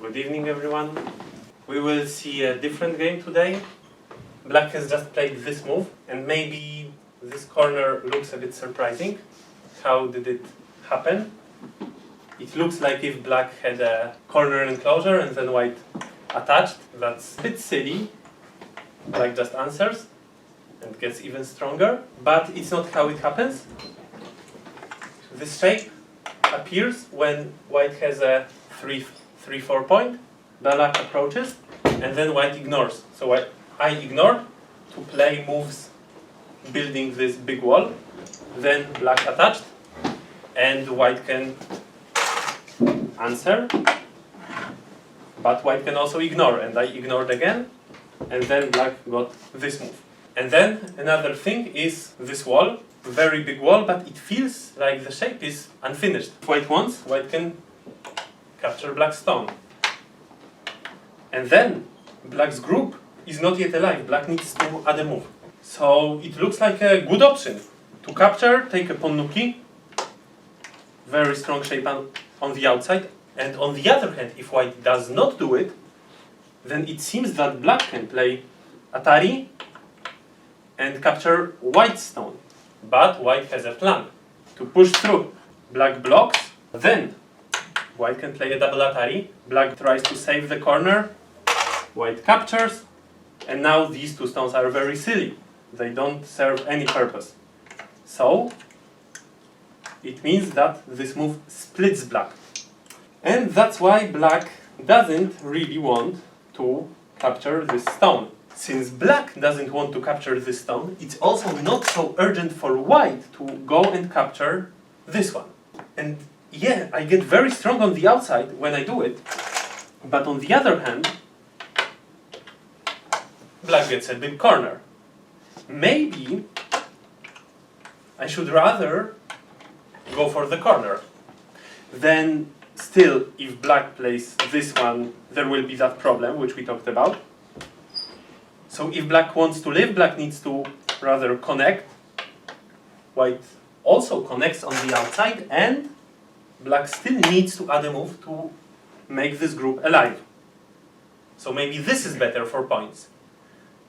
Good evening, everyone. We will see a different game today. Black has just played this move, and maybe this corner looks a bit surprising. How did it happen? It looks like if black had a corner enclosure and then white attached. That's a bit silly. Black just answers and gets even stronger, but it's not how it happens. This shape appears when white has a 3-4 point. Black approaches, and then white ignores. So I ignore to play moves building this big wall. Then black attached, and white can answer, but white can also ignore, and I ignored again, and then black got this move. And then another thing is this wall, very big wall, but it feels like the shape is unfinished. If white wants, white can capture black's stone. And then black's group is not yet alive. Black needs to add a move. So it looks like a good option to capture, take a pawn nuki, very strong shape on the outside. And on the other hand, if white does not do it, then it seems that black can play Atari and capture white's stone. But white has a plan to push through. Black blocks, then white can play a double Atari. Black tries to save the corner, white captures, and now these two stones are very silly. They don't serve any purpose. So it means that this move splits black. And that's why black doesn't really want to capture this stone. Since black doesn't want to capture this stone, it's also not so urgent for white to go and capture this one. And yeah, I get very strong on the outside when I do it, but on the other hand, black gets a big corner. Maybe I should rather go for the corner. Then still, if black plays this one, there will be that problem which we talked about. So if black wants to live, black needs to rather connect. White also connects on the outside, and black still needs to add a move to make this group alive. So maybe this is better for points.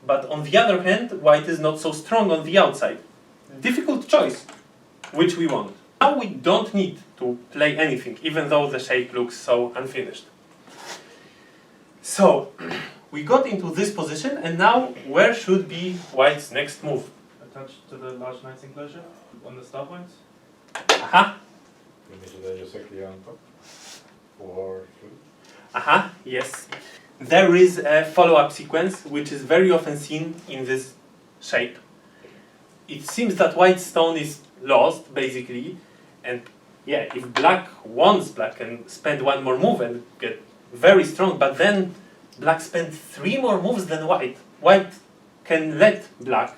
But on the other hand, white is not so strong on the outside. Difficult choice, which we want. Now we don't need to play anything, even though the shape looks so unfinished. So we got into this position, and now where should be white's next move? Attached to the large knight's enclosure on the star points. Aha. Just exactly on top. Or Aha, yes. There is a follow-up sequence which is very often seen in this shape. It seems that white's stone is lost, basically, and yeah, if black wants, black can spend one more move and get very strong, but then black spends 3 more moves than white. White can let black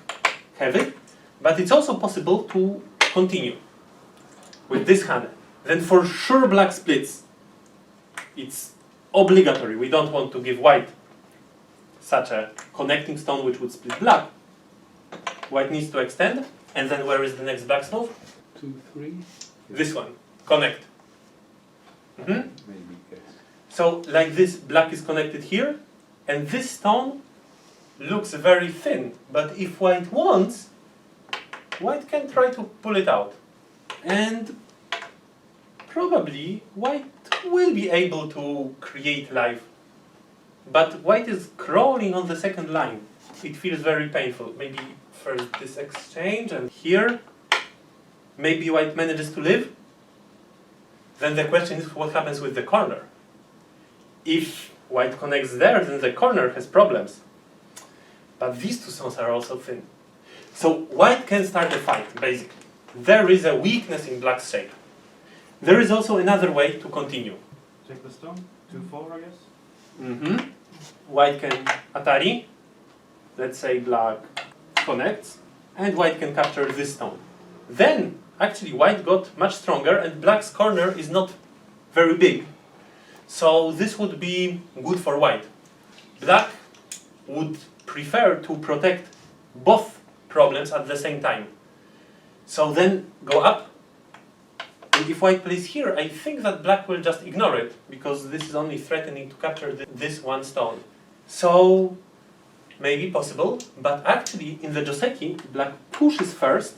have it, but it's also possible to continue with this hand. Then for sure black splits. It's obligatory. We don't want to give white such a connecting stone which would split black. White needs to extend, and then where is the next black's move? 2, 3. This one. Connect. Maybe yes. So like this, black is connected here, and this stone looks very thin. But if white wants, white can try to pull it out. And probably white will be able to create life. But white is crawling on the second line. It feels very painful. Maybe first this exchange, and here maybe white manages to live. Then the question is what happens with the corner. If white connects there, then the corner has problems. But these two stones are also thin. So white can start a fight, basically. There is a weakness in black's shape. There is also another way to continue. Take the stone. 2-4, I guess. White can Atari. Let's say black connects, and white can capture this stone. Then, actually, white got much stronger, and black's corner is not very big. So this would be good for white. Black would prefer to protect both problems at the same time. So then go up, And if white plays here, I think that black will just ignore it, because this is only threatening to capture this one stone. So, maybe possible, but actually in the Joseki, black pushes first,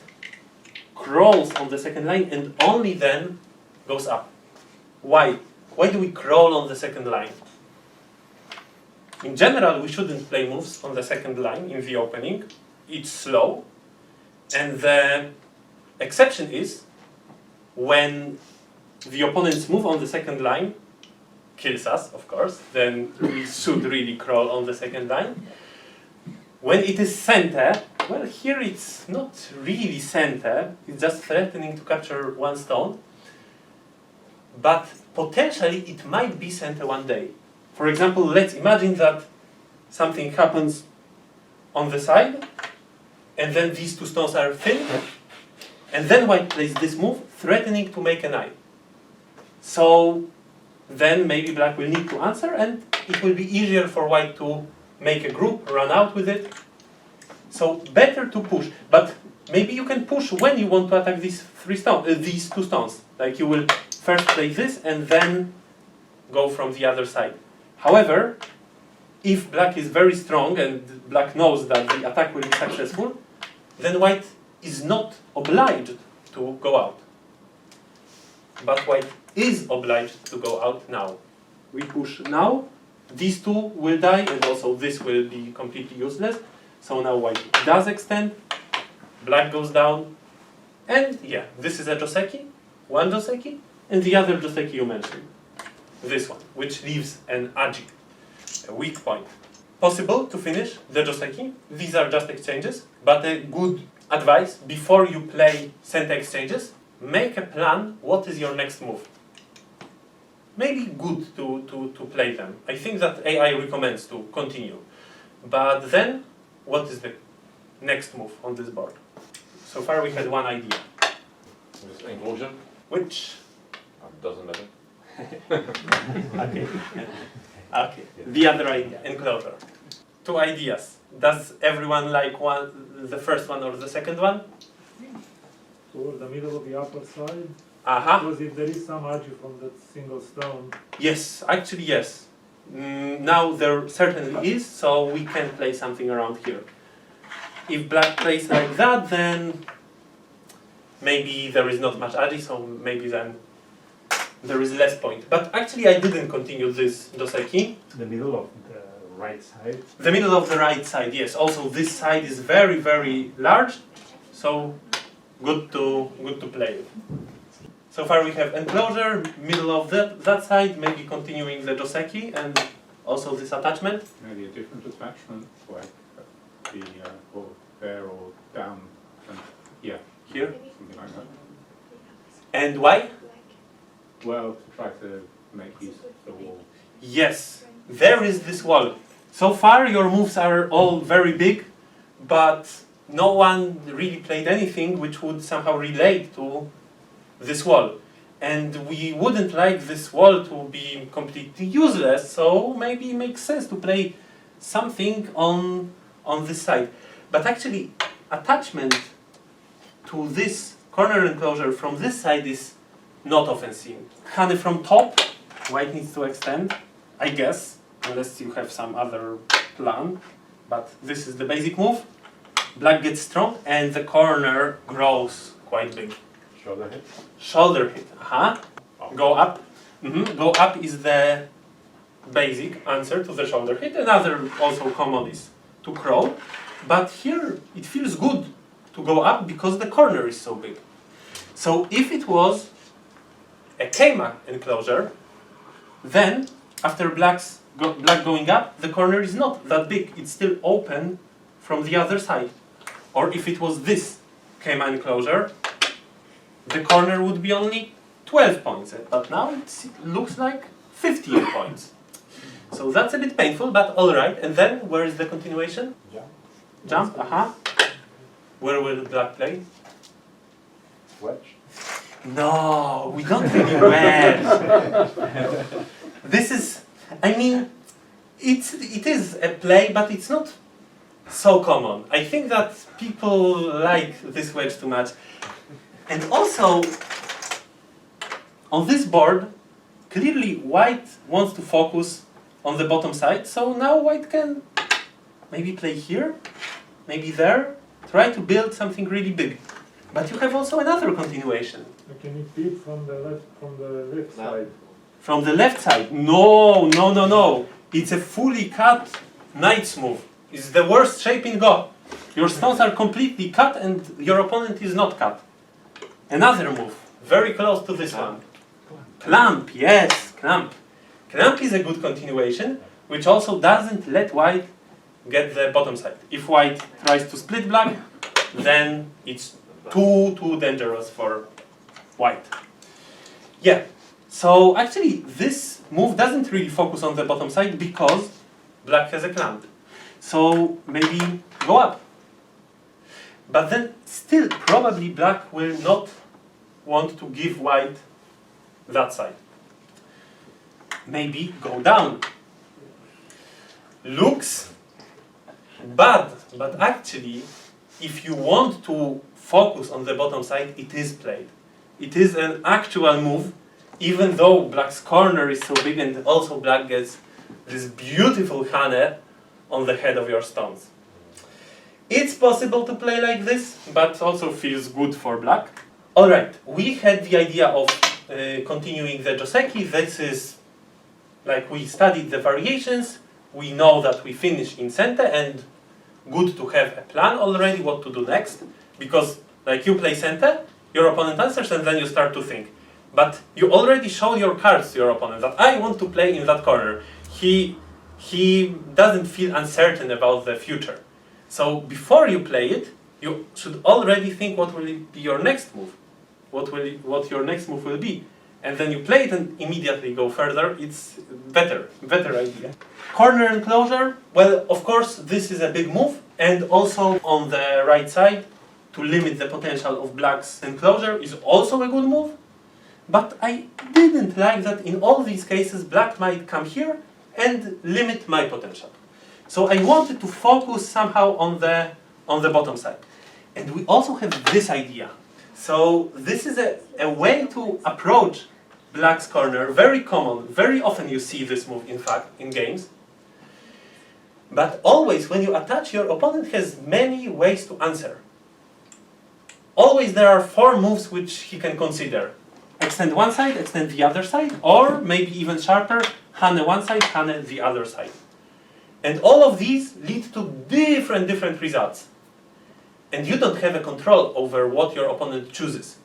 crawls on the second line, and only then goes up. Why? Why do we crawl on the second line? In general, we shouldn't play moves on the second line in the opening. It's slow. And the exception is when the opponent's move on the second line kills us, of course, then we should really crawl on the second line. When it is center, well, here it's not really center, it's just threatening to capture one stone. But potentially it might be center one day. For example, let's imagine that something happens on the side, and then these two stones are thin, and then white plays this move, threatening to make an eye. So then maybe black will need to answer, and it will be easier for white to make a group, run out with it. So better to push, but maybe you can push when you want to attack these these two stones. Like you will first play this and then go from the other side. However, if black is very strong and black knows that the attack will be successful, then white is not obliged to go out. But white is obliged to go out now. We push now, these two will die, and also this will be completely useless. So now white does extend, black goes down, and yeah, this is a Joseki, one Joseki, and the other Joseki you mentioned. This one, which leaves an Aji, a weak point. Possible to finish the Joseki. These are just exchanges, but a good advice before you play center exchanges, make a plan what is your next move. Maybe good to play them. I think that AI recommends to continue. But then, what is the next move on this board? So far we had one idea. With inclusion? Which? Doesn't matter. Okay. Okay. The other idea, enclosure. Two ideas. Does everyone like the first one or the second one? Toward the middle of the upper side. Aha. Because if there is some agi from that single stone. Yes, actually yes. Now there certainly is, so we can play something around here. If black plays like that, then maybe there is not much agi, so maybe then there is less point. But actually I didn't continue this Joseki. The middle of the right side. The middle of the right side, yes. Also this side is very, very large, so good to play. So far we have enclosure, middle of that side, maybe continuing the Joseki, and also this attachment. Maybe a different attachment, like the or there or down, and yeah, Here. something like that. And why? Well, to try to make use of the wall. Yes, there is this wall. So far your moves are all very big, but no one really played anything which would somehow relate to this wall. And we wouldn't like this wall to be completely useless, so maybe it makes sense to play something on this side. But actually, attachment to this corner enclosure from this side is not often seen. Kind of from top, white needs to extend, I guess, unless you have some other plan. But this is the basic move. Black gets strong, and the corner grows quite big. Shoulder hit. Shoulder hit, Go up. Go up is the basic answer to the shoulder hit. Another also common is to crawl. But here it feels good to go up because the corner is so big. So if it was a Keima enclosure, then after black going up, the corner is not that big. It's still open from the other side. Or if it was this Keima enclosure, the corner would be only 12 points, but now it looks like 15 points. So that's a bit painful, but alright. And then, where is the continuation? Jump. Jump, Where will black play? Wedge. No, we don't really wedge. This is, I mean, it is a play, but it's not so common. I think that people like this wedge too much. And also, on this board, clearly white wants to focus on the bottom side, so now white can maybe play here, maybe there, try to build something really big. But you have also another continuation. Can you feed from the left side? From the left side. No, no, no, no. It's a fully cut knight's move. It's the worst shape in Go. Your stones are completely cut and your opponent is not cut. Another move, very close to this one. Clamp, yes, clamp. Clamp is a good continuation, which also doesn't let white get the bottom side. If white tries to split black, then it's too dangerous for white. Yeah, so actually this move doesn't really focus on the bottom side because black has a clamp. So maybe go up. But then still probably black will not want to give white that side. Maybe go down. Looks bad, but actually if you want to focus on the bottom side, it is played. It is an actual move, even though black's corner is so big and also black gets this beautiful Hane on the head of your stones. It's possible to play like this, but also feels good for black. Alright, we had the idea of continuing the Joseki. This is, like, we studied the variations, we know that we finish in Sente, and good to have a plan already what to do next, because like you play Sente, your opponent answers and then you start to think. But you already showed your cards to your opponent that I want to play in that corner. He doesn't feel uncertain about the future. So before you play it, you should already think what will be your next move. What your next move will be. And then you play it and immediately go further. It's better idea. Corner enclosure, well, of course, this is a big move. And also on the right side, to limit the potential of black's enclosure is also a good move. But I didn't like that in all these cases, black might come here and limit my potential. So I wanted to focus somehow on the bottom side. And we also have this idea. So this is a way to approach black's corner, very common, very often you see this move in fact in games. But always when you attach, your opponent has many ways to answer. Always there are 4 moves which he can consider. Extend one side, extend the other side, or maybe even sharper, Hane one side, Hane the other side. And all of these lead to different results. And you don't have a control over what your opponent chooses.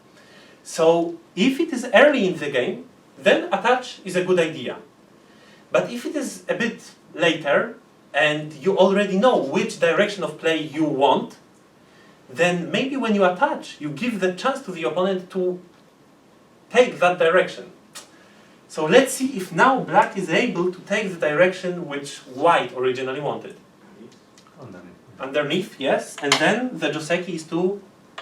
So if it is early in the game, then attach is a good idea. But if it is a bit later, and you already know which direction of play you want, then maybe when you attach, you give the chance to the opponent to take that direction. So let's see if now black is able to take the direction which white originally wanted. Underneath, yes, and then the Joseki is to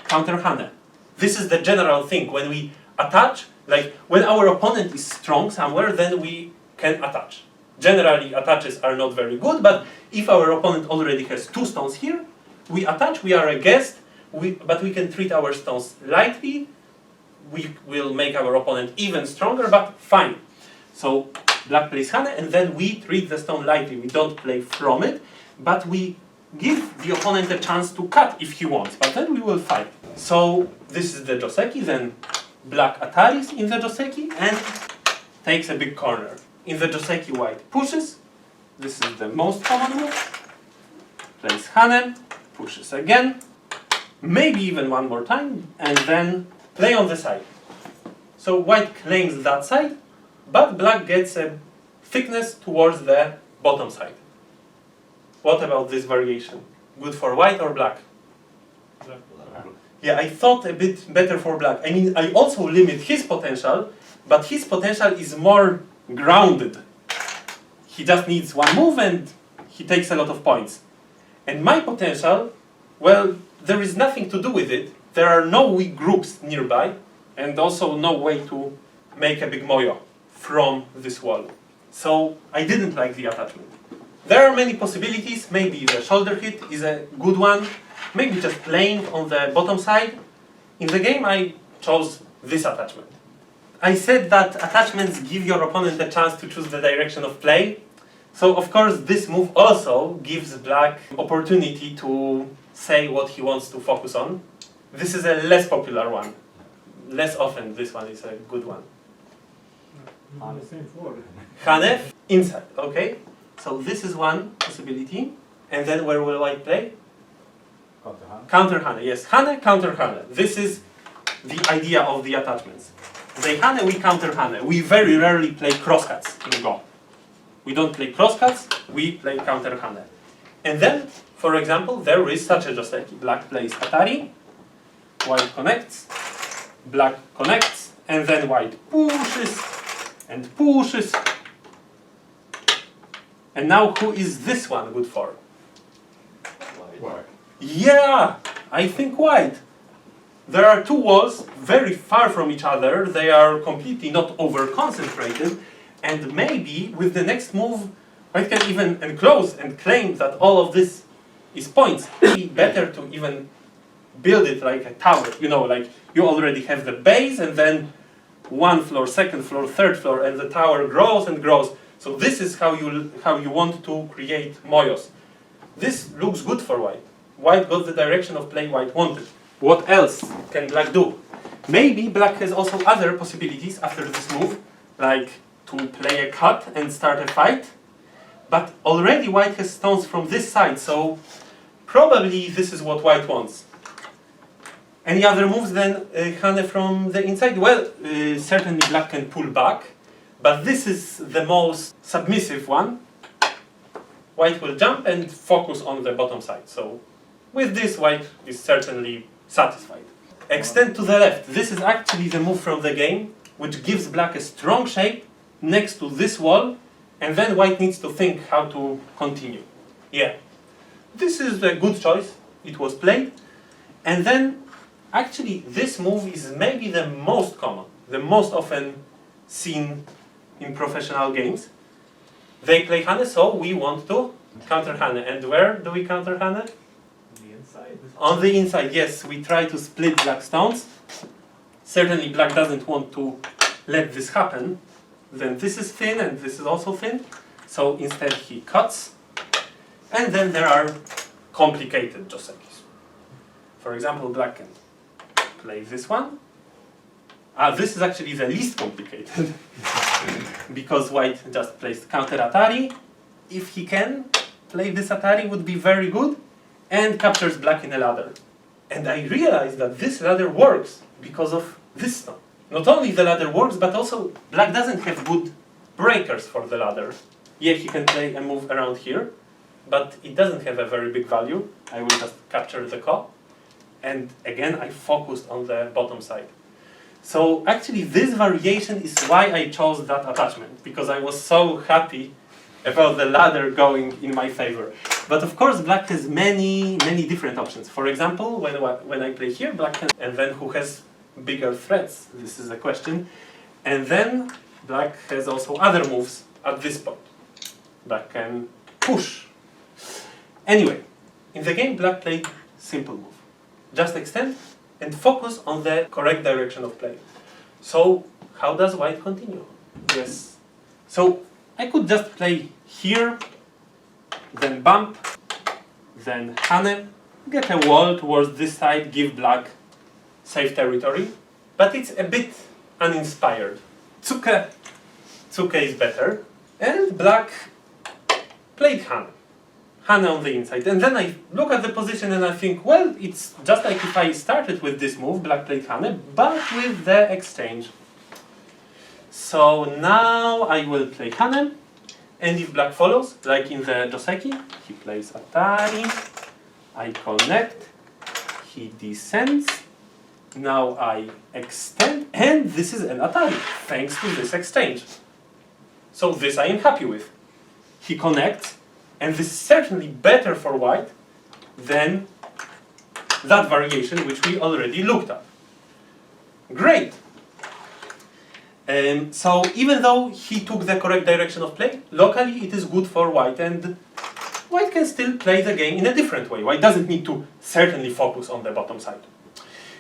counter Hane. This is the general thing. When we attach, like when our opponent is strong somewhere, then we can attach. Generally, attaches are not very good, but if our opponent already has 2 stones here, we attach, we are a guest, but we can treat our stones lightly. We will make our opponent even stronger, but fine. So black plays Hane, and then we treat the stone lightly. We don't play from it, but we give the opponent a chance to cut if he wants, but then we will fight. So this is the Joseki, then black attaries in the Joseki and takes a big corner. In the Joseki, white pushes. This is the most common move. Plays Hane, pushes again, maybe even one more time, and then play on the side. So white claims that side, but black gets a thickness towards the bottom side. What about this variation? Good for white or black? Black. Yeah, I thought a bit better for black. I mean, I also limit his potential, but his potential is more grounded. He just needs one move and he takes a lot of points. And my potential, well, there is nothing to do with it. There are no weak groups nearby, and also no way to make a big moyo from this wall. So I didn't like the attachment. There are many possibilities. Maybe the shoulder hit is a good one. Maybe just playing on the bottom side. In the game I chose this attachment. I said that attachments give your opponent a chance to choose the direction of play. So of course this move also gives black opportunity to say what he wants to focus on. This is a less popular one. Less often this one is a good one. The same word. Hane, inside, okay? So this is one possibility. And then where will white play? Counter hand. Counter Hane, yes. Hane, counter Hane. This is the idea of the attachments. They Hane, we counter Hane. We very rarely play crosscuts in Go. We don't play crosscuts, we play counter Hane. And then, for example, there is such a Joseki. Black plays Atari, white connects, black connects, and then white pushes and pushes. And now who is this one good for? White. Yeah, I think white. There are two walls very far from each other. They are completely not over-concentrated. And maybe with the next move, white can even enclose and claim that all of this is points. Maybe better to even build it like a tower. You know, like you already have the base and then one floor, second floor, third floor, and the tower grows and grows. So this is how you want to create moyos. This looks good for white. White got the direction of play white wanted. What else can black do? Maybe black has also other possibilities after this move, like to play a cut and start a fight. But already white has stones from this side, so probably this is what white wants. Any other moves than Hane from the inside? Well, certainly black can pull back, but this is the most submissive one. White will jump and focus on the bottom side. So with this, white is certainly satisfied. Extend to the left. This is actually the move from the game, which gives black a strong shape next to this wall, and then white needs to think how to continue. Yeah, this is a good choice. It was played. And then, actually, this move is maybe the most common, the most often seen in professional games. They play Hane, so we want to counter Hane. And where do we counter Hane? The inside. On the inside, yes. We try to split black stones. Certainly black doesn't want to let this happen. Then this is thin and this is also thin. So instead he cuts. And then there are complicated Josekis. For example, black can play this one. This is actually the least complicated. Because white just plays counter Atari. If he can play this Atari would be very good. And captures black in a ladder. And I realized that this ladder works because of this stone. Not only the ladder works, but also black doesn't have good breakers for the ladder. Yeah, he can play a move around here, but it doesn't have a very big value. I will just capture the ko. And again, I focused on the bottom side. So actually this variation is why I chose that attachment, because I was so happy about the ladder going in my favor. But of course black has many different options. For example, when I play here, black can, and then who has bigger threats? This is a question. And then black has also other moves at this point. Black can push. Anyway, in the game black played simple move. Just extend and focus on the correct direction of play. So how does white continue? Yes. So I could just play here, then bump, then Hane, get a wall towards this side, give black safe territory, but it's a bit uninspired. Tsuke is better, and black played Hane. Hane on the inside. And then I look at the position and I think, well, it's just like if I started with this move, black played Hane, but with the exchange. So now I will play Hane, and if black follows, like in the Joseki, he plays Atari, I connect, he descends, now I extend, and this is an Atari, thanks to this exchange. So this I am happy with. He connects, and this is certainly better for white than that variation which we already looked at. Great! So even though he took the correct direction of play, locally it is good for white, and white can still play the game in a different way. White doesn't need to certainly focus on the bottom side.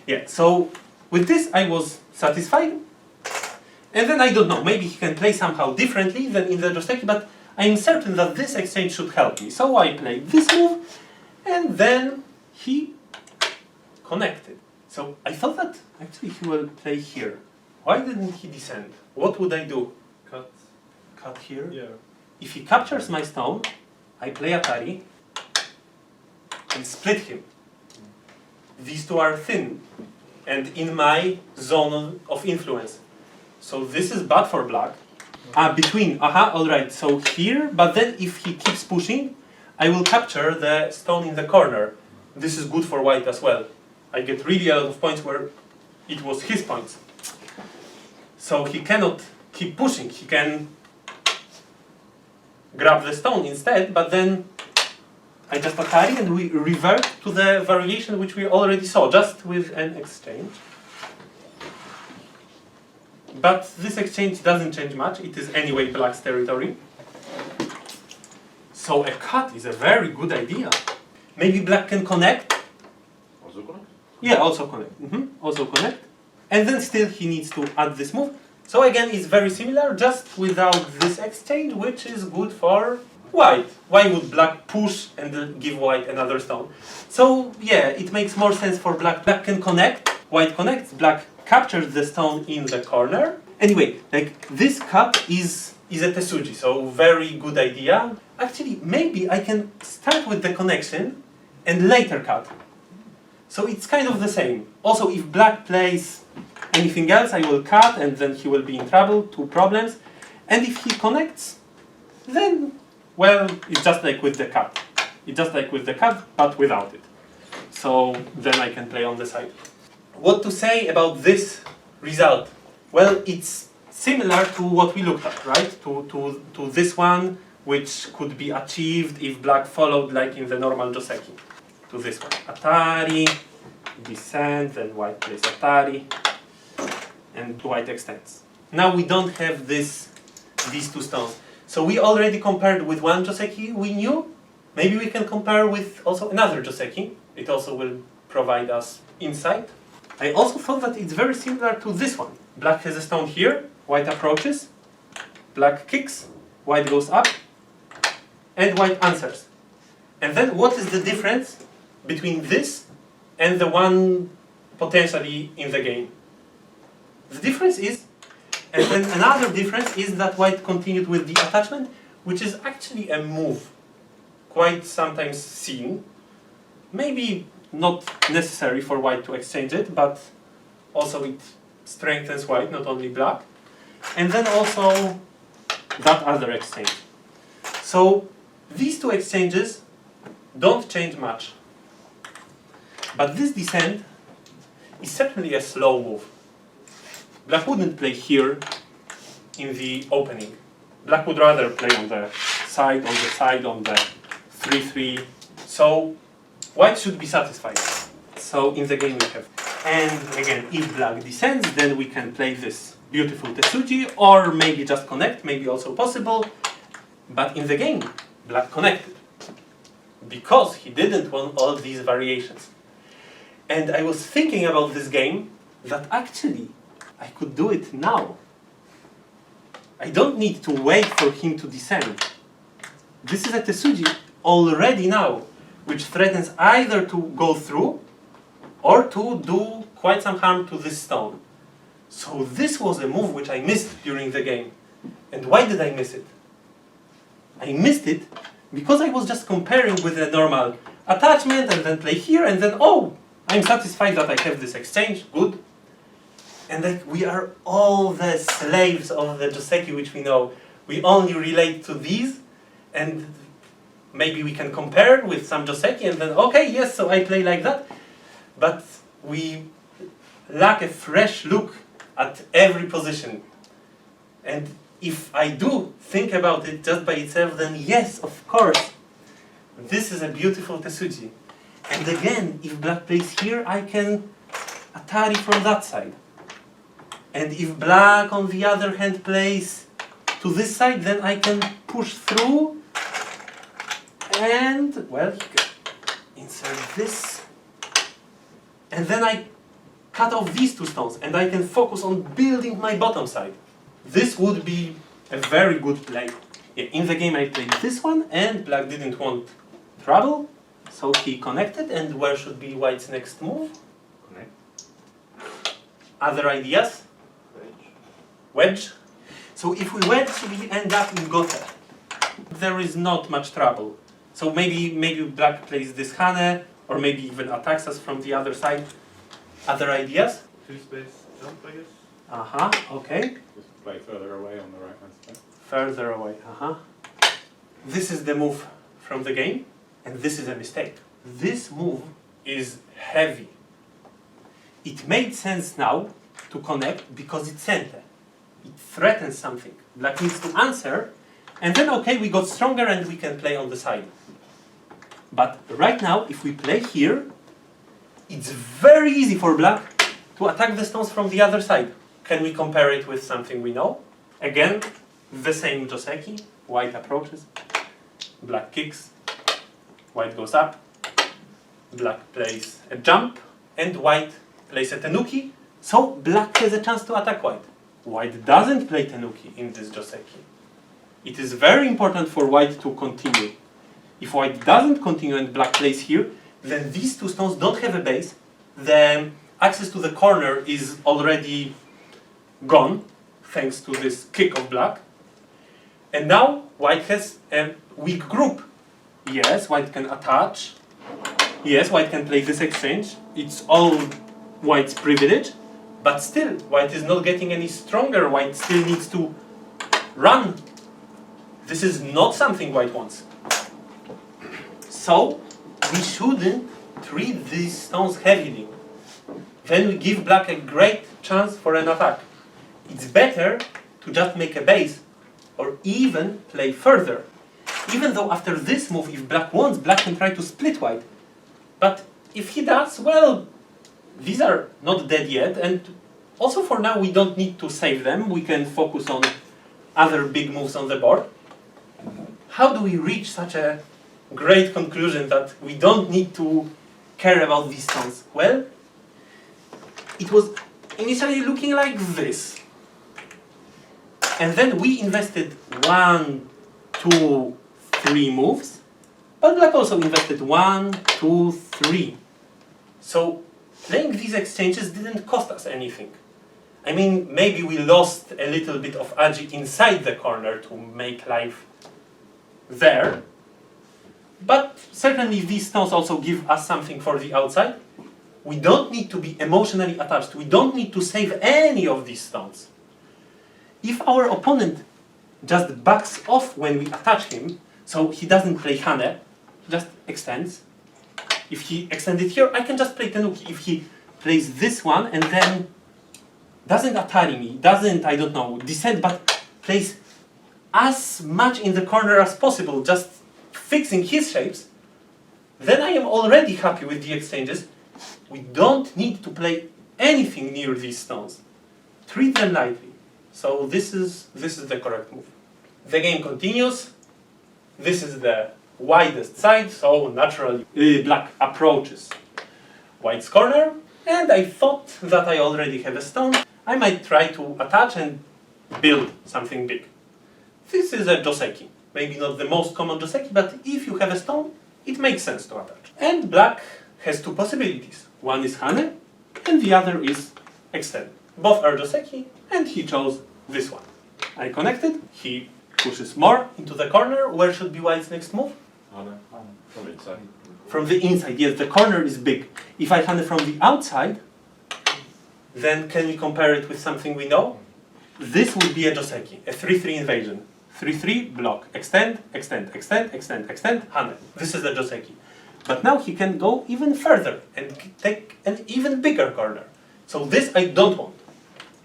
Yeah, so with this I was satisfied. And then I don't know, maybe he can play somehow differently than in the Joseki, but I'm certain that this exchange should help me. So I play this move, and then he connected. So I thought that actually he will play here. Why didn't he descend? What would I do? Cut. Cut here? Yeah. If he captures my stone, I play Atari and split him. These two are thin and in my zone of influence. So this is bad for black. Alright, so here, but then if he keeps pushing, I will capture the stone in the corner. This is good for white as well. I get really a lot of points where it was his points. So he cannot keep pushing, he can grab the stone instead, but then I just Atari and we revert to the variation which we already saw, just with an exchange. But this exchange doesn't change much, it is anyway black's territory. So a cut is a very good idea. Maybe black can connect. Also connect? Yeah, also connect. Also connect. And then still he needs to add this move. So again, it's very similar, just without this exchange, which is good for white. Why would black push and give white another stone? So yeah, it makes more sense for black. Black can connect, white connects, black captures the stone in the corner. Anyway, like this cut is a Tesuji, so very good idea. Actually, maybe I can start with the connection and later cut. So it's kind of the same. Also, if black plays anything else, I will cut and then he will be in trouble, 2 problems. And if he connects, then, well, it's just like with the cut. It's just like with the cut, but without it. So then I can play on the side. What to say about this result? Well, it's similar to what we looked at, right? To this one, which could be achieved if black followed like in the normal Joseki. To this one. Atari, descent, then white plays Atari, and white extends. Now we don't have these 2 stones. So we already compared with one Joseki we knew. Maybe we can compare with also another Joseki. It also will provide us insight. I also thought that it's very similar to this one. Black has a stone here, white approaches, black kicks, white goes up, and white answers. And then what is the difference between this and the one potentially in the game? The difference is, and then another difference is that white continued with the attachment, which is actually a move, quite sometimes seen. Maybe not necessary for white to exchange it, but also it strengthens white, not only black. And then also that other exchange. So these 2 exchanges don't change much. But this descent is certainly a slow move. Black wouldn't play here in the opening. Black would rather play on the side, on the 3-3. So white should be satisfied. So in the game we have. And again, if black descends, then we can play this beautiful Tesuji, or maybe just connect, maybe also possible. But in the game, black connected. Because he didn't want all these variations. And I was thinking about this game, that actually I could do it now. I don't need to wait for him to descend. This is a Tesuji already now, which threatens either to go through or to do quite some harm to this stone. So this was a move which I missed during the game. And why did I miss it? I missed it because I was just comparing with a normal attachment and then play here and then, oh, I'm satisfied that I have this exchange, good. And like we are all the slaves of the Joseki which we know. We only relate to these and maybe we can compare with some Joseki and then, okay, yes, so I play like that. But we lack a fresh look at every position. And if I do think about it just by itself, then yes, of course, this is a beautiful Tesuji. And again, if black plays here, I can Atari from that side. And if black, on the other hand, plays to this side, then I can push through and, well, insert this. And then I cut off these 2 stones and I can focus on building my bottom side. this would be a very good play. Yeah, in the game I played this one, and black didn't want trouble, so he connected, and where should be white's next move? Connect. Other ideas? Wedge. Wedge. So if we wedge, we end up in Gotha. There is not much trouble. So maybe black plays this Hane, or maybe even attacks us from the other side. Other ideas? 2-space jump, I guess. Okay. Just play further away on the right hand side. Further away, This is the move from the game, and this is a mistake. This move is heavy. It made sense now to connect because it's center. It threatens something. Black needs to answer, and then okay, we got stronger and we can play on the side. But right now, if we play here, it's very easy for black to attack the stones from the other side. Can we compare it with something we know? Again, the same Joseki. White approaches, black kicks, white goes up, black plays a jump, and white plays a tenuki, so black has a chance to attack white. White doesn't play tenuki in this Joseki. It is very important for white to continue. If white doesn't continue and black plays here, then these two stones don't have a base, then access to the corner is already gone, thanks to this kick of black. And now white has a weak group. Yes, white can attach. Yes, white can play this exchange. It's all white's privilege. But still, white is not getting any stronger. White still needs to run. This is not something white wants. So, we shouldn't treat these stones heavily. Then we give black a great chance for an attack. It's better to just make a base, or even play further. Even though after this move, if black wants, black can try to split white. But if he does, well, these are not dead yet, and also for now we don't need to save them. We can focus on other big moves on the board. How do we reach such a great conclusion that we don't need to care about these stones? Well, it was initially looking like this. And then we invested 1, 2, 3 moves, but black also invested 1, 2, 3. So playing these exchanges didn't cost us anything. I mean, maybe we lost a little bit of agi inside the corner to make life there, but certainly these stones also give us something for the outside. We don't need to be emotionally attached. We don't need to save any of these stones. If our opponent just backs off when we attach him, so he doesn't play Hane, he just extends. If he extended here, I can just play Tenuki. If he plays this one and then doesn't Atari me, doesn't, I don't know, descend, but plays as much in the corner as possible, just fixing his shapes, then I am already happy with the exchanges. We don't need to play anything near these stones. Treat them lightly. So this is the correct move. The game continues. This is the widest side, so naturally black approaches white's corner, and I thought that I already have a stone. I might try to attach and build something big. This is a Joseki. Maybe not the most common Joseki, but if you have a stone, it makes sense to attach. And black has two possibilities. One is Hane, and the other is extend. Both are Joseki, and he chose this one. I connected, he pushes more into the corner. Where should be white's next move? From inside. From the inside, yes, the corner is big. If I Hane from the outside, then can we compare it with something we know? This would be a Joseki, a 3-3 invasion. 3-3, block, extend, extend, extend, extend, extend, Hane. This is the Joseki. But now he can go even further and take an even bigger corner. So this I don't want.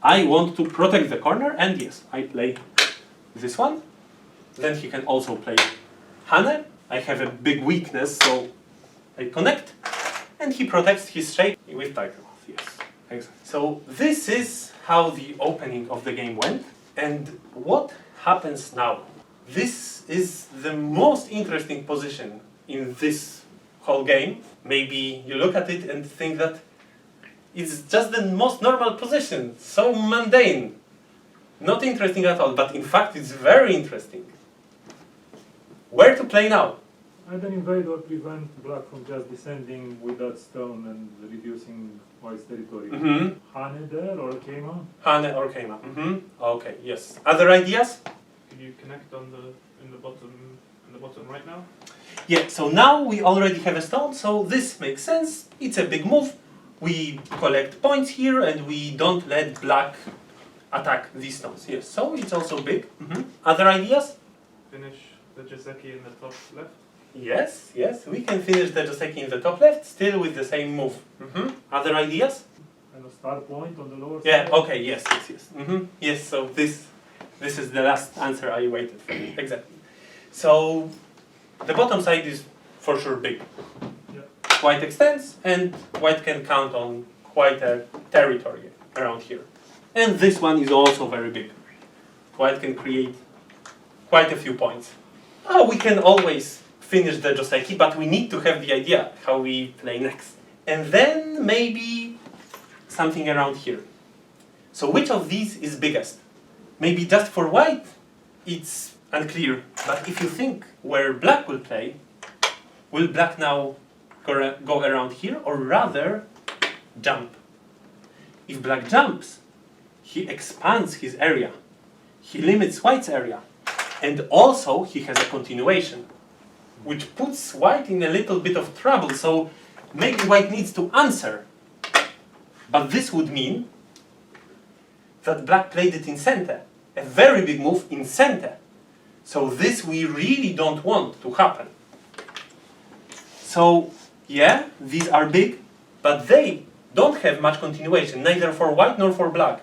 I want to protect the corner, and yes, I play this one. Then he can also play Hane. I have a big weakness, so I connect, and he protects his shape with Tiger Moth. Yes, exactly. So this is how the opening of the game went, and what happens now? This is the most interesting position in this whole game. Maybe you look at it and think that it's just the most normal position, so mundane. Not interesting at all, but in fact it's very interesting. Where to play now? Either invade or prevent black from just descending with that stone and reducing white's territory. Mm-hmm. Hane there or Keima? Hane or Keima. Mm-hmm. Okay, yes. Other ideas? Can you connect on the bottom right now? Yeah, so now we already have a stone, so this makes sense. It's a big move. We collect points here and we don't let black attack these stones. Yes, so it's also big. Mm-hmm. Other ideas? Finish the Joseki in the top left. Yes, yes, we can finish the Joseki in the top left, still with the same move. Mm-hmm. Other ideas? And a start point on the lower Yeah, side? okay, yes, yes, yes. Mm-hmm. Yes, so this is the last answer I waited for. Exactly. So the bottom side is for sure big. Yeah. White extends, and white can count on quite a territory around here. And this one is also very big. White can create quite a few points. Oh, we can always finish the Joseki, but we need to have the idea how we play next. And then maybe something around here. So which of these is biggest? Maybe just for white, it's unclear. But if you think where black will play, will black now go around here, or rather jump? If black jumps, he expands his area. He limits white's area. And also he has a continuation, which puts white in a little bit of trouble, so maybe white needs to answer. But this would mean that black played it in center, a very big move in center. So this we really don't want to happen. So yeah, these are big, but they don't have much continuation, neither for white nor for black.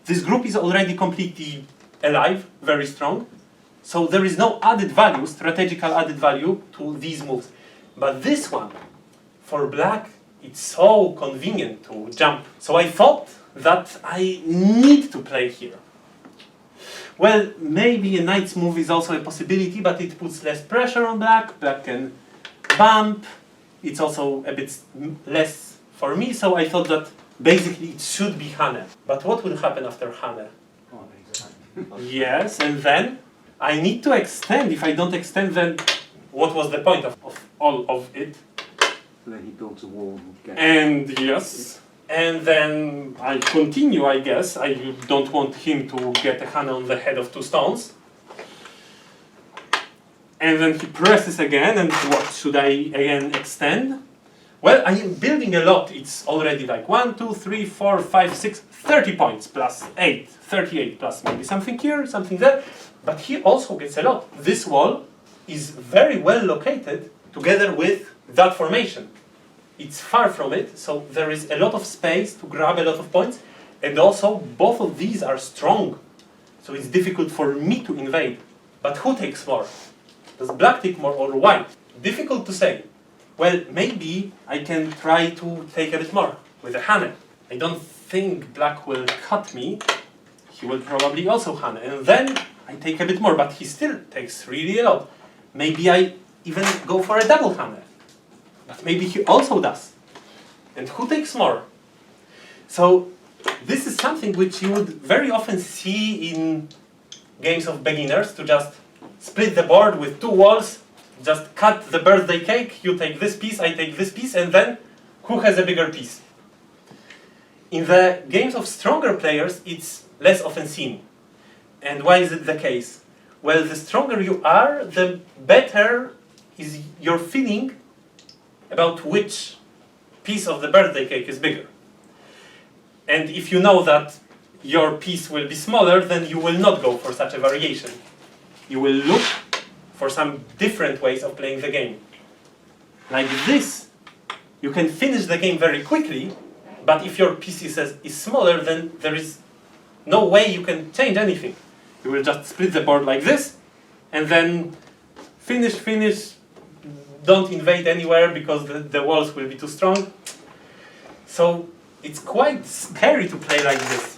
This group is already completely alive, very strong. So there is no added value, strategical added value to these moves. But this one, for black, it's so convenient to jump. So I thought that I need to play here. Well, maybe a knight's move is also a possibility, but it puts less pressure on black. Black can bump. It's also a bit less for me, so I thought that basically it should be Hane. But what will happen after Hane? Oh, exactly. Yes, and then I need to extend. If I don't extend, then what was the point of all of it? So then he builds a wall and gets... And yes, and then I continue, I guess. I don't want him to get a Hane on the head of two stones. And then he presses again, and what should I again extend? Well, I am building a lot. It's already like 1, 2, 3, 4, 5, 6, 30 points plus 8, 38 plus maybe something here, something there. But he also gets a lot. This wall is very well located together with that formation. It's far from it, so there is a lot of space to grab a lot of points. And also, both of these are strong. So it's difficult for me to invade. But who takes more? Does black take more or white? Difficult to say. Well, maybe I can try to take a bit more with a Hane. I don't think black will cut me. He will probably also Hane. And then I take a bit more, but he still takes really a lot. Maybe I even go for a double Hane. But maybe he also does. And who takes more? So this is something which you would very often see in games of beginners, to just split the board with two walls, just cut the birthday cake, you take this piece, I take this piece, and then who has a bigger piece? In the games of stronger players, it's less often seen. And why is it the case? Well, the stronger you are, the better is your feeling about which piece of the birthday cake is bigger. And if you know that your piece will be smaller, then you will not go for such a variation. You will look for some different ways of playing the game. Like this, you can finish the game very quickly, but if your piece is smaller, then there is no way you can change anything. You will just split the board like this, and then finish, don't invade anywhere because the walls will be too strong. So it's quite scary to play like this,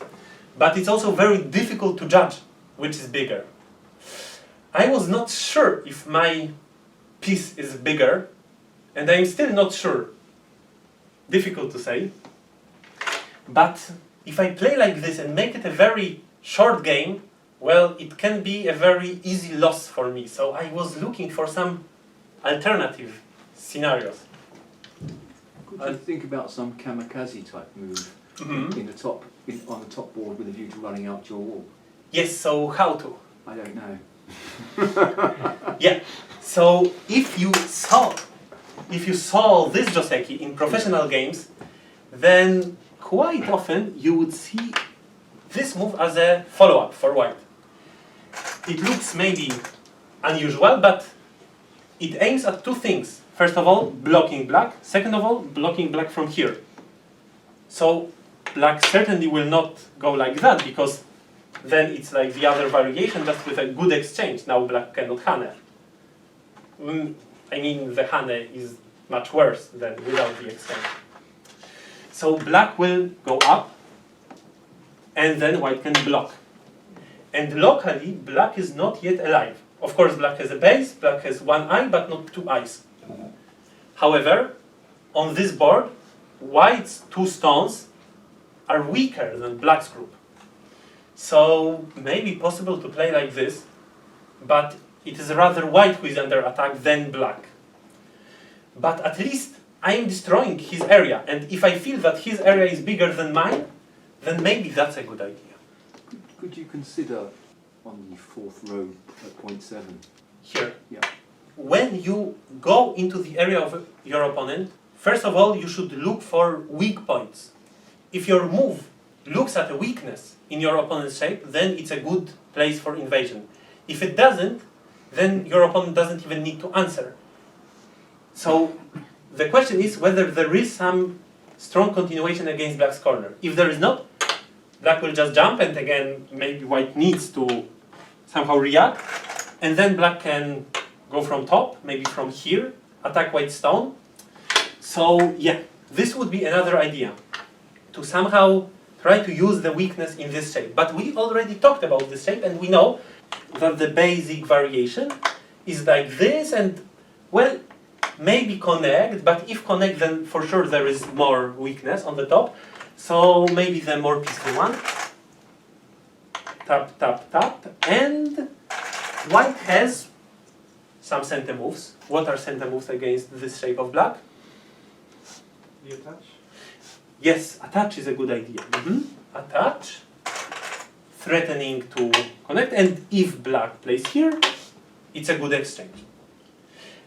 but it's also very difficult to judge which is bigger. I was not sure if my piece is bigger, and I'm still not sure. Difficult to say. But if I play like this and make it a very short game, well, it can be a very easy loss for me. So I was looking for some alternative scenarios. Could you think about some kamikaze type move in the top, on the top board with a view to running out your wall? Yes, so how to? I don't know. Yeah, so if you saw this Joseki in professional games, then quite often you would see this move as a follow-up for white. It looks maybe unusual, but it aims at two things. First of all, blocking black. Second of all, blocking black from here. So black certainly will not go like that, because then it's like the other variation, just with a good exchange. Now black cannot hane. I mean, the hane is much worse than without the exchange. So black will go up, and then white can block. And locally, black is not yet alive. Of course, black has a base, black has one eye, but not two eyes. However, on this board, white's two stones are weaker than black's group. So maybe possible to play like this, but it is rather white who is under attack than black. But at least I am destroying his area, and if I feel that his area is bigger than mine, then maybe that's a good idea. Could you consider on the fourth row at point 7? Here. Yeah. When you go into the area of your opponent, first of all, you should look for weak points. If your move looks at a weakness in your opponent's shape, then it's a good place for invasion. If it doesn't, then your opponent doesn't even need to answer. So the question is whether there is some strong continuation against black's corner. If there is not, black will just jump, and again, maybe white needs to somehow react, and then black can go from top, maybe from here, attack white's stone. So yeah, this would be another idea, to somehow try to use the weakness in this shape. But we already talked about this shape, and we know that the basic variation is like this, and well, maybe connect, but if connect, then for sure there is more weakness on the top. So maybe the more peaceful one. Tap, tap, tap, and white has some center moves. What are center moves against this shape of black? You attach? Yes, attach is a good idea. Attach, threatening to connect, and if black plays here, it's a good exchange.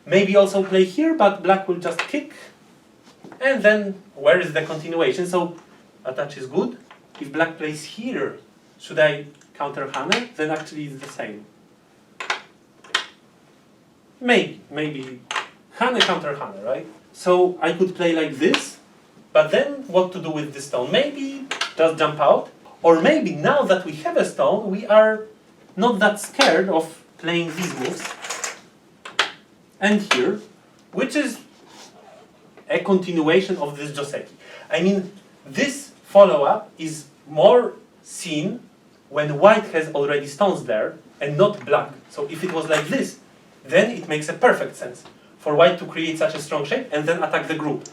Maybe also play here, but black will just kick, and then where is the continuation? So attach is good. If black plays here, should I counter hane? Then actually it's the same. Maybe hane counter hane, right? So I could play like this, but then what to do with the stone? Maybe just jump out, or maybe now that we have a stone, we are not that scared of playing these moves. And here, which is a continuation of this Joseki. I mean, this follow-up is more seen when white has already stones there and not black. So if it was like this, then it makes a perfect sense for white to create such a strong shape and then attack the group.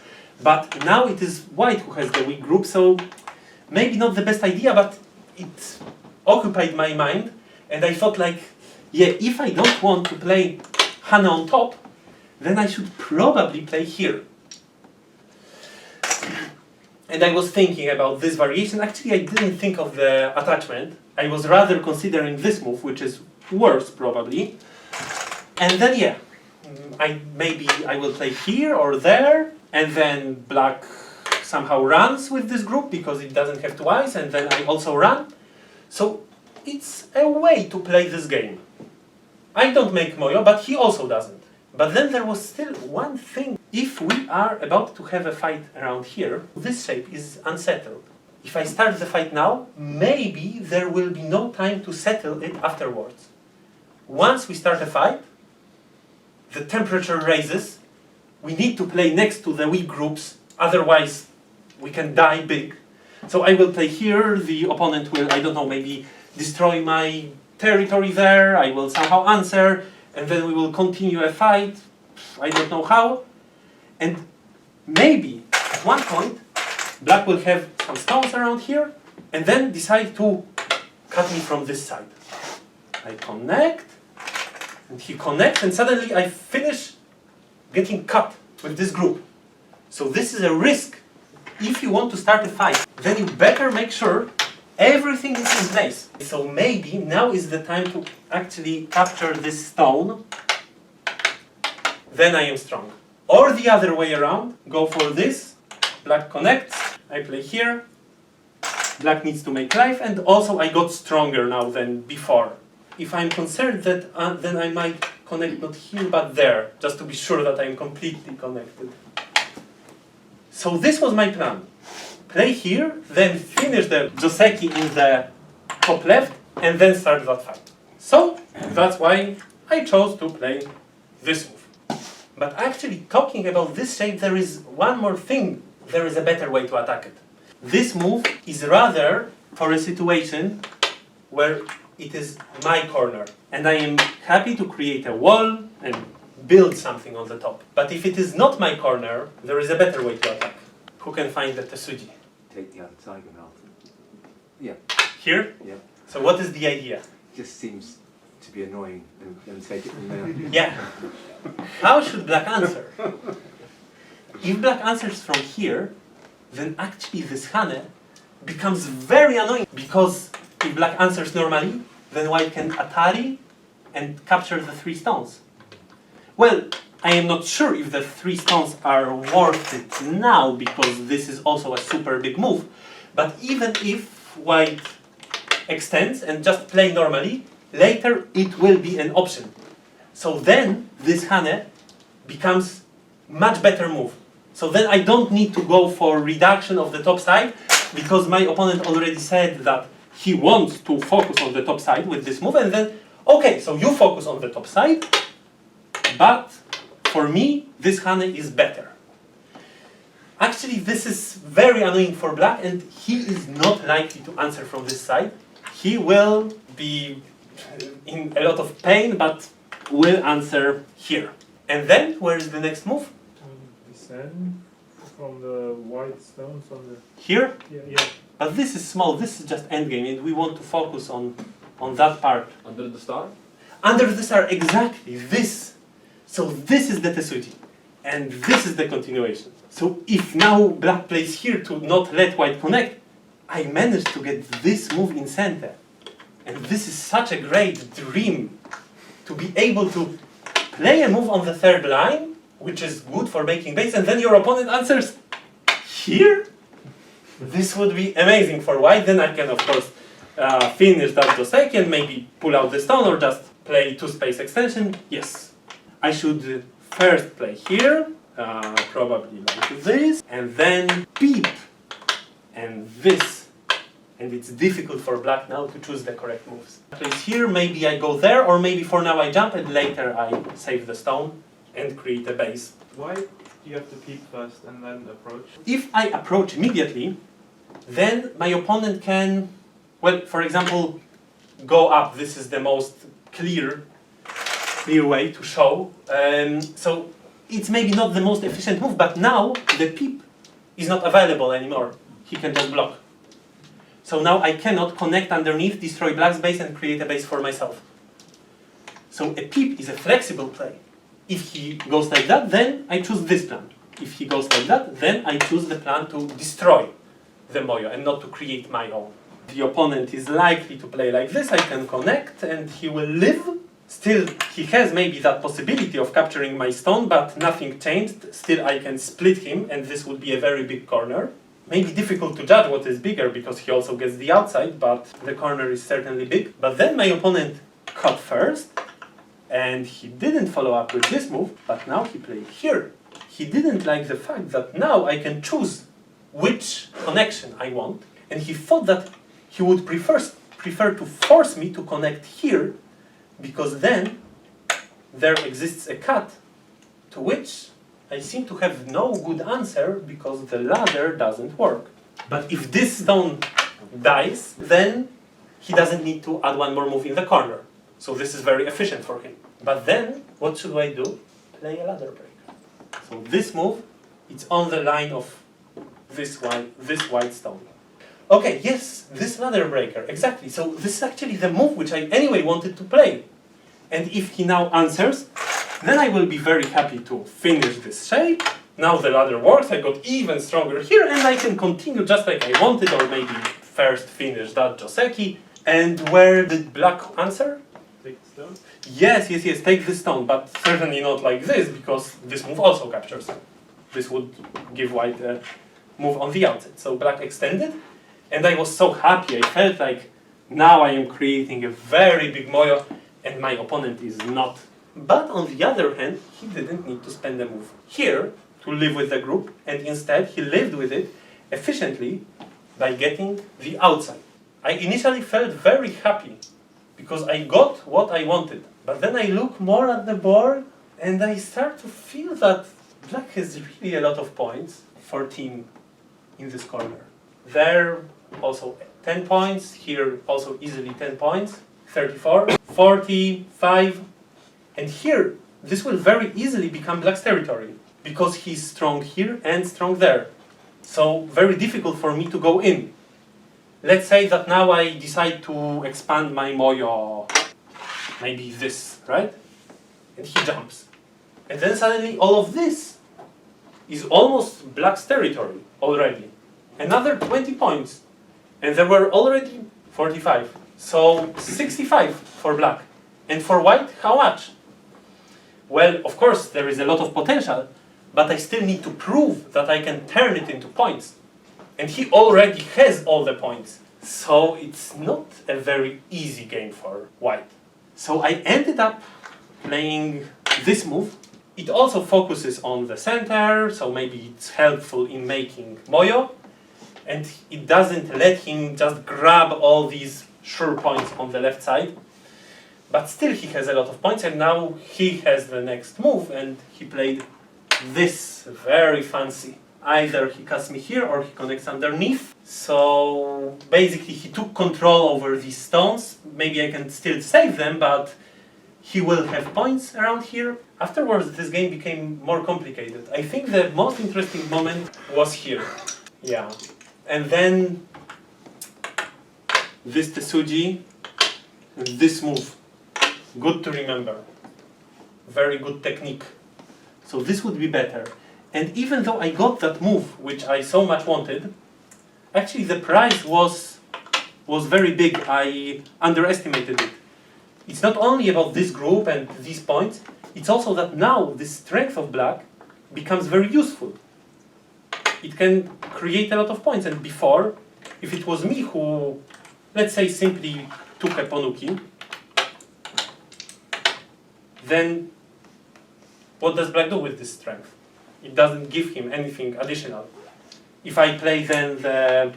But now it is white who has the weak group, so maybe not the best idea, but it occupied my mind, and I thought like, yeah, if I don't want to play hane on top, then I should probably play here. And I was thinking about this variation. Actually, I didn't think of the attachment. I was rather considering this move, which is worse probably. And then yeah, maybe I will play here or there, and then black somehow runs with this group because it doesn't have two eyes, and then I also run. So it's a way to play this game. I don't make Moyo, but he also doesn't. But then there was still one thing. If we are about to have a fight around here, this shape is unsettled. If I start the fight now, maybe there will be no time to settle it afterwards. Once we start a fight, the temperature raises. We need to play next to the weak groups, otherwise we can die big. So I will play here, the opponent will, I don't know, maybe destroy my territory there, I will somehow answer, and then we will continue a fight, I don't know how. And maybe at one point, black will have some stones around here, and then decide to cut me from this side. I connect, and he connects, and suddenly I finish getting cut with this group. So this is a risk. If you want to start a fight, then you better make sure everything is in place. So maybe now is the time to actually capture this stone. Then I am strong. Or the other way around, go for this. Black connects, I play here. Black needs to make life, and also I got stronger now than before. If I'm concerned that then I might connect not here but there, just to be sure that I'm completely connected. So this was my plan. Play here, then finish the Joseki in the top left, and then start that fight. So that's why I chose to play this move. But actually, talking about this shape, there is one more thing. There is a better way to attack it. This move is rather for a situation where it is my corner, and I am happy to create a wall and build something on the top. But if it is not my corner, there is a better way to attack. Who can find the Tesuji? Take the other tiger out. Yeah, Here? yeah. So what is the idea? Just seems to be annoying and take it from there. Yeah. How should black answer? If black answers from here, then actually this Hane becomes very annoying, because if black answers normally, then white can Atari and capture the 3 stones. Well, I am not sure if the 3 stones are worth it now, because this is also a super big move. But even if white extends and just play normally, later it will be an option. So then this Hane becomes much better move. So then I don't need to go for reduction of the top side, because my opponent already said that he wants to focus on the top side with this move, and then, okay, so you focus on the top side, but for me, this Hane is better. Actually, this is very annoying for black, and he is not likely to answer from this side. He will be in a lot of pain, but will answer here. And then, where is the next move? Descend from the white stones on the... Here? Yeah. But this is small, this is just endgame, and we want to focus on that part. Under the star? Under the star, exactly, this. So this is the Tesuji, and this is the continuation. So if now black plays here to not let white connect, I managed to get this move in center. And this is such a great dream, to be able to play a move on the 3rd line, which is good for making base, and then your opponent answers here? This would be amazing for white. Then I can, of course, finish that Joseki and maybe pull out the stone, or just play 2 space extension. Yes. I should first play here, probably like this, and then peep, and this. And it's difficult for black now to choose the correct moves. Place here, maybe I go there, or maybe for now I jump and later I save the stone and create a base. Why do you have to peep first and then approach? If I approach immediately, then my opponent can, well, for example, go up. This is the most clear way to show. So it's maybe not the most efficient move, but now the peep is not available anymore. He can just block. So now I cannot connect underneath, destroy black's base, and create a base for myself. So a peep is a flexible play. If he goes like that, then I choose this plan. If he goes like that, then I choose the plan to destroy the Moyo and not to create my own. The opponent is likely to play like this. I can connect and he will live. Still, he has maybe that possibility of capturing my stone, but nothing changed. Still, I can split him, and this would be a very big corner. Maybe difficult to judge what is bigger, because he also gets the outside, but the corner is certainly big. But then my opponent cut first, and he didn't follow up with this move, but now he played here. He didn't like the fact that now I can choose which connection I want, and he thought that he would prefer to force me to connect here, because then there exists a cut to which I seem to have no good answer, because the ladder doesn't work. But if this stone dies, then he doesn't need to add 1 more move in the corner. So this is very efficient for him. But then, what should I do? Play a ladder break. So this move, it's on the line of this white stone. Okay, yes, this ladder breaker, exactly. So this is actually the move which I anyway wanted to play. And if he now answers, then I will be very happy to finish this shape. Now the ladder works, I got even stronger here, and I can continue just like I wanted, or maybe first finish that Joseki. And where did black answer? Take the stone. Yes, take this stone, but certainly not like this, because this move also captures. This would give white a move on the outset. So black extended, and I was so happy. I felt like now I am creating a very big moyo, and my opponent is not. But on the other hand, he didn't need to spend a move here to live with the group, and instead he lived with it efficiently by getting the outside. I initially felt very happy because I got what I wanted. But then I look more at the board and I start to feel that black has really a lot of points. 14 in this corner. There also 10 points, here also easily 10 points. 34, 45, and here this will very easily become black's territory because he's strong here and strong there. So very difficult for me to go in. Let's say that now I decide to expand my moyo, maybe this, right? And he jumps. And then suddenly all of this is almost black's territory already. Another 20 points. And there were already 45. So 65 for black. And for white, how much? Well, of course, there is a lot of potential, but I still need to prove that I can turn it into points. And he already has all the points. So it's not a very easy game for white. So I ended up playing this move. It also focuses on the center, so maybe it's helpful in making moyo. And it doesn't let him just grab all these sure points on the left side. But still he has a lot of points, and now he has the next move, and he played this very fancy. Either he cuts me here or he connects underneath. So basically he took control over these stones. Maybe I can still save them, but he will have points around here. Afterwards this game became more complicated. I think the most interesting moment was here. Yeah. And then this Tesuji and this move. Good to remember. Very good technique. So this would be better. And even though I got that move, which I so much wanted, actually the prize was very big. I underestimated it. It's not only about this group and these points, it's also that now the strength of black becomes very useful. It can create a lot of points, and before, if it was me who, let's say, simply took a Ponuki, then what does black do with this strength? It doesn't give him anything additional. If I play then the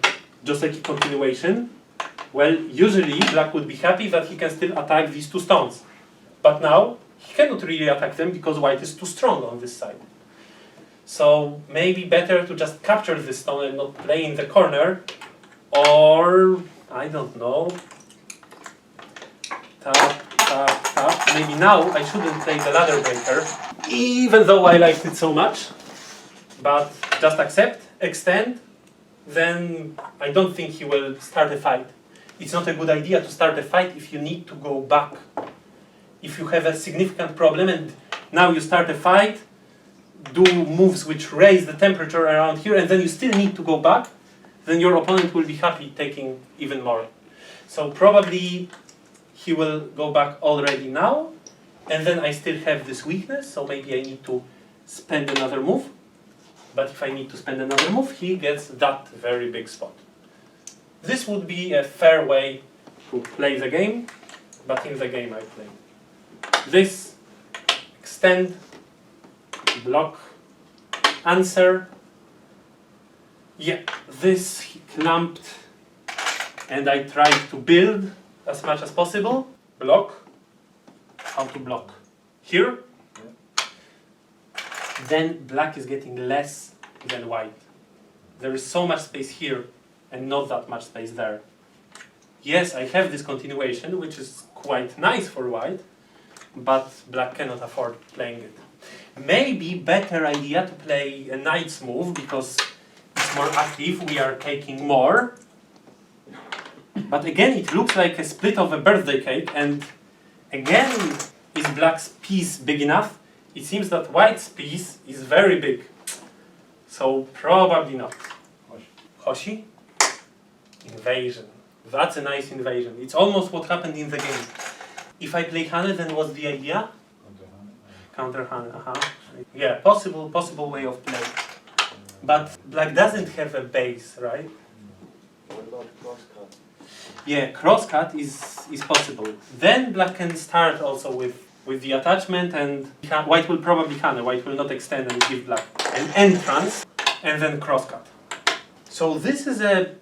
Joseki continuation, well, usually black would be happy that he can still attack these two stones. But now, he cannot really attack them because white is too strong on this side. So maybe better to just capture this stone and not play in the corner, or, I don't know, tap, tap, tap. Maybe now I shouldn't play the ladder breaker, even though I liked it so much, but just accept, extend, then I don't think he will start a fight. It's not a good idea to start a fight if you need to go back. If you have a significant problem and now you start a fight, do moves which raise the temperature around here, and then you still need to go back, then your opponent will be happy taking even more. So probably he will go back already now, and then I still have this weakness, so maybe I need to spend another move. But if I need to spend another move, he gets that very big spot. This would be a fair way to play the game, but in the game I play this, extend, block, answer. Yeah, this he clamped, and I tried to build as much as possible. Block. How to block? Here. Then black is getting less than white. There is so much space here and not that much space there. Yes, I have this continuation, which is quite nice for white, but black cannot afford playing it. Maybe better idea to play a knight's move because it's more active, we are taking more, But again, it looks like a split of a birthday cake, and again, is black's piece big enough? It seems that white's piece is very big. So probably not. Hoshi? Invasion. That's a nice invasion. It's almost what happened in the game. If I play Hane, then what's the idea? Counter Hane, Yeah, possible way of playing. But black doesn't have a base, right? What about crosscut? Yeah, crosscut is possible. Then black can start also with the attachment, and white will probably Hane. White will not extend and give black an entrance, and then crosscut. So this is a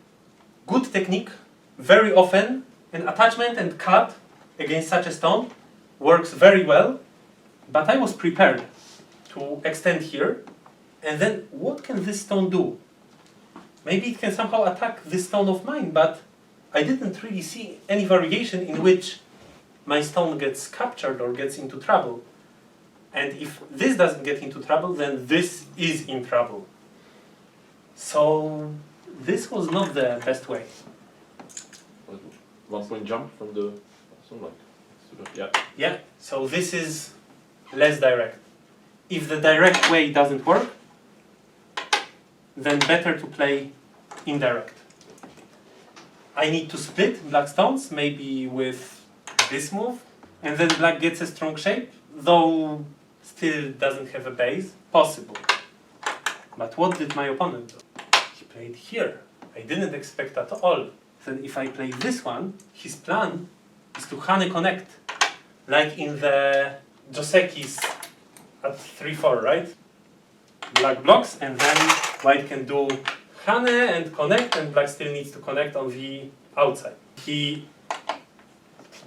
good technique. Very often, an attachment and cut against such a stone works very well, but I was prepared to extend here, and then what can this stone do? Maybe it can somehow attack this stone of mine, but I didn't really see any variation in which my stone gets captured or gets into trouble. And if this doesn't get into trouble, then this is in trouble. So this was not the best way. 1 point jump from the sunlight. Yeah. Yeah, so this is less direct. If the direct way doesn't work, then better to play indirect. I need to split black stones, maybe with this move, and then black gets a strong shape, though still doesn't have a base. Possible. But what did my opponent do? He played here. I didn't expect at all. Then if I play this one, his plan is to Hane connect, like in the Josekis at 3-4, right? Black blocks, and then white can do Hane and connect, and black still needs to connect on the outside. He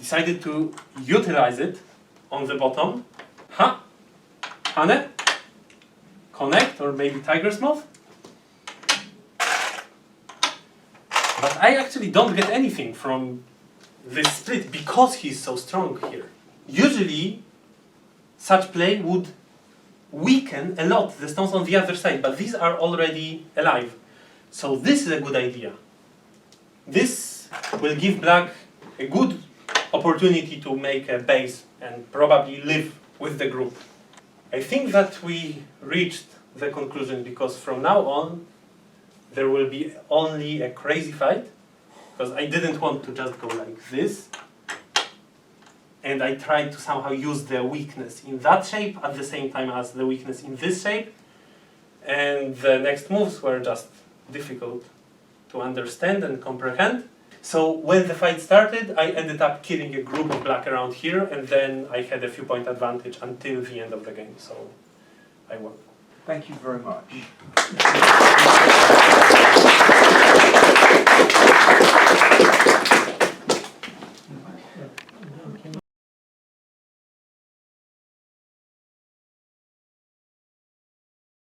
decided to utilize it on the bottom. Hane, connect, or maybe tiger's mouth. But I actually don't get anything from this split because he's so strong here. Usually, such play would weaken a lot the stones on the other side, but these are already alive. So this is a good idea. This will give black a good opportunity to make a base and probably live with the group. I think that we reached the conclusion, because from now on there will be only a crazy fight, because I didn't want to just go like this, and I tried to somehow use the weakness in that shape at the same time as the weakness in this shape, and the next moves were just difficult to understand and comprehend. So when the fight started, I ended up killing a group of black around here, and then I had a few point advantage until the end of the game, so I won. Thank you very much.